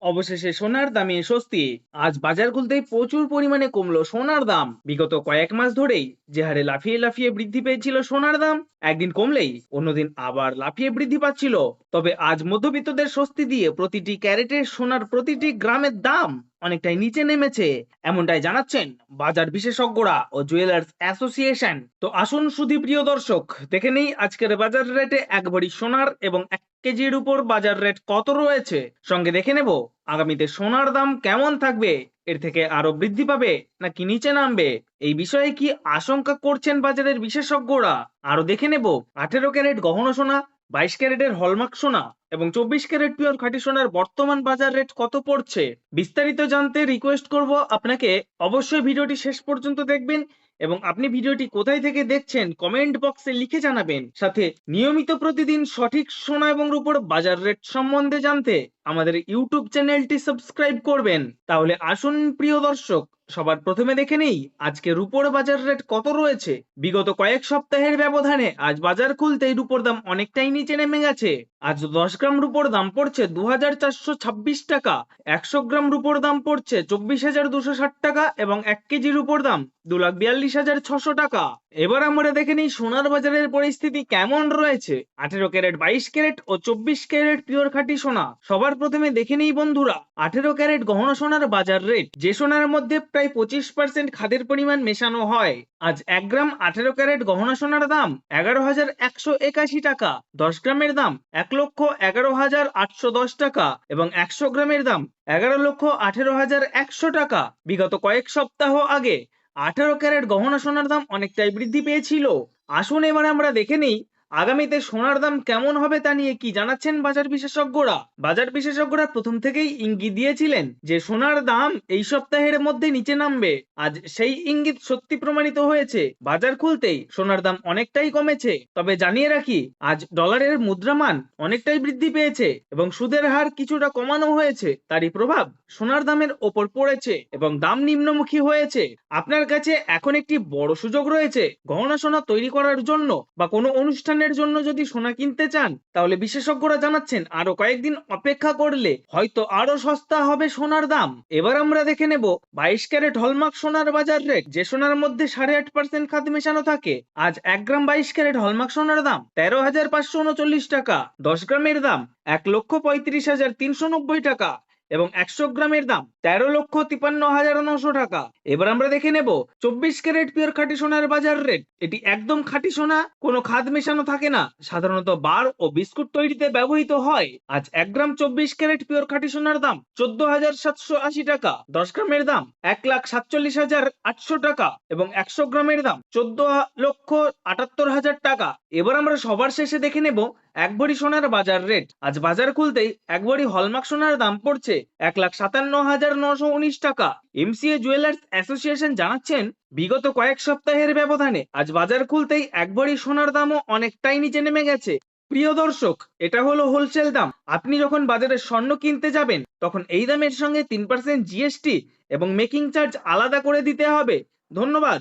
অবশেষে সোনার দামে স্বস্তি। আজ বাজার খুলতেই প্রচুর পরিমাণে কমলো সোনার দাম। বিগত কয়েক মাস ধরেই যে হারে লাফিয়ে লাফিয়ে বৃদ্ধি পেয়েছিল সোনার দাম, একদিন কমলেই অন্যদিন আবার লাফিয়ে বৃদ্ধি পাচ্ছিল। তবে আজ মধ্যবিত্তদের স্বস্তি দিয়ে প্রতিটি ক্যারেটের সোনার প্রতিটি গ্রামের দাম অনেকটাই নিচে নেমেছে, এমনটাই জানাচ্ছেন বাজার বিশেষজ্ঞরা ও জুয়েলার্স অ্যাসোসিয়েশন। তো আসুন সুধীপ্রিয় দর্শক, দেখে নেই আজকের বাজার রেটে এক ভরি সোনার এবং 1 কেজির উপর বাজার রেট কত রয়েছে। সঙ্গে দেখে নেব আগামীতে সোনার দাম কেমন থাকবে, এর থেকে আরো বৃদ্ধি পাবে নাকি নিচে নামবে। এই বিষয়ে কি আশঙ্কা করছেন বাজারের বিশেষজ্ঞরা, আরো দেখে নেব 18 ক্যারেট গহনা সোনা, 22 ক্যারেটের হলমার্ক সোনা এবং 24 ক্যারেট পিওর খাঁটি সোনার বর্তমান বাজার রেট কত পড়ছে। বিস্তারিত জানতে রিকোয়েস্ট করব আপনাকে অবশ্যই ভিডিওটি শেষ পর্যন্ত দেখবেন এবং আপনি ভিডিওটি কোথায় থেকে দেখছেন কমেন্ট বক্সে লিখে জানাবেন। সাথে নিয়মিত প্রতিদিন সঠিক সোনা এবং রূপোর বাজার রেট সম্বন্ধে জানতে আমাদের ইউটিউব চ্যানেলটি সাবস্ক্রাইব করবেন। তাহলে আসুন প্রিয় দর্শক, সবার প্রথমে দেখে নেই আজকে রূপোর বাজার রেট কত রয়েছে। বিগত কয়েক সপ্তাহের ব্যবধানে আজ বাজার খুলতেই রূপোর দাম অনেকটাই নিচে নেমে গেছে। আজ 10 গ্রাম রূপোর দাম পড়ছে 2426 টাকা, 100 গ্রাম রূপোর দাম পড়ছে 24,260 টাকা এবং 1 কেজি রূপোর দাম 2,42,600 টাকা। এবার আমরা দেখে নিই সোনার বাজারের পরিস্থিতি কেমন রয়েছে। 18 ক্যারেট, 22 ক্যারেট ও 24 ক্যারেট পিওর খাঁটি সোনা। সবার প্রথমে দেখে নিই বন্ধুরা 18 ক্যারেট গহনা সোনার বাজার রেট। যে সোনার মধ্যে প্রায় 25% খাদের পরিমাণ মেশানো হয়। আজ 1 গ্রাম 18 ক্যারেট গহনা সোনার দাম 11,181 টাকা, 10 গ্রামের দাম 1,11,810 টাকা এবং 100 গ্রামের দাম 11,18,100 টাকা। বিগত কয়েক সপ্তাহ আগে 18 ক্যারেট গহনা সোনার দাম অনেকটাই বৃদ্ধি পেয়েছিল। আসুন এবার আমরা দেখে নিই আগামীতে সোনার দাম কেমন হবে তা নিয়ে কি জানাচ্ছেন বাজার বিশেষজ্ঞরা। বাজার বিশেষজ্ঞরা প্রথম থেকেই ইঙ্গিত দিয়েছিলেন যে সোনার দাম এই সপ্তাহের মধ্যে নিচে নামবে। আজ সেই ইঙ্গিত সত্যি প্রমাণিত হয়েছে। বাজার খুলতেই সোনার দাম অনেকটাই কমেছে। তবে জানিয়ে রাখি, আজ ডলারের মুদ্রামান অনেকটাই বৃদ্ধি পেয়েছে এবং সুদের হার কিছুটা কমানো হয়েছে। তারই প্রভাব সোনার দামের ওপর পড়েছে এবং দাম নিম্নমুখী হয়েছে। আপনার কাছে এখন একটি বড় সুযোগ রয়েছে। গহনা সোনা তৈরি করার জন্য বা কোনো অনুষ্ঠানের জন্য যদি সোনা কিনতে চান, তাহলে বিশেষজ্ঞরা জানাচ্ছেন আরো কয়েকদিন অপেক্ষা করলে হয়তো আরো সস্তা হবে সোনার দাম। এবার আমরা দেখে নেব 22 ক্যারেট হলমার্ক সোনার বাজার রেট। যে সোনার মধ্যে 8.5% খাদ মেশানো থাকে। আজ 1 গ্রাম 22 ক্যারেট হলমার্ক সোনার দাম 13,539 টাকা, 10 গ্রামের দাম 1,35,390 টাকা এবং 100 গ্রামের দাম 13,53,900 টাকা। এবার আমরা দেখে নেব 24 ক্যারেট পিওর খাঁটি সোনার বাজার রেট। এটি একদম খাঁটি সোনা, কোনো খাদ মেশানো থাকে না, সাধারণত বার ও বিস্কুট তৈরিতে ব্যবহৃত হয়। আজ 1 গ্রাম 24 ক্যারেট পিওর খাঁটি সোনার দাম 14,780 টাকা, 10 গ্রামের দাম 1,47,800 টাকা এবং 100 গ্রামের দাম 14,78,000 টাকা। এবার আমরা সবার শেষে দেখে নেব এক ভরি সোনার বাজার রেট। আজ বাজার খুলতেই এক ভরি হলমার্ক সোনার দাম পড়ছে 1,57,919 টাকা। এমসিএ জুয়েলার্স অ্যাসোসিয়েশন জানাচ্ছেন বিগত কয়েক সপ্তাহের ব্যবধানে আজ বাজার খুলতেই এক ভরি সোনার দামও অনেকটাই নিচে নেমে গেছে। প্রিয় দর্শক, এটা হলো হোলসেল দাম। আপনি যখন বাজারে স্বর্ণ কিনতে যাবেন তখন এই দামের সঙ্গে 3% জিএসটি এবং মেকিং চার্জ আলাদা করে দিতে হবে। ধন্যবাদ।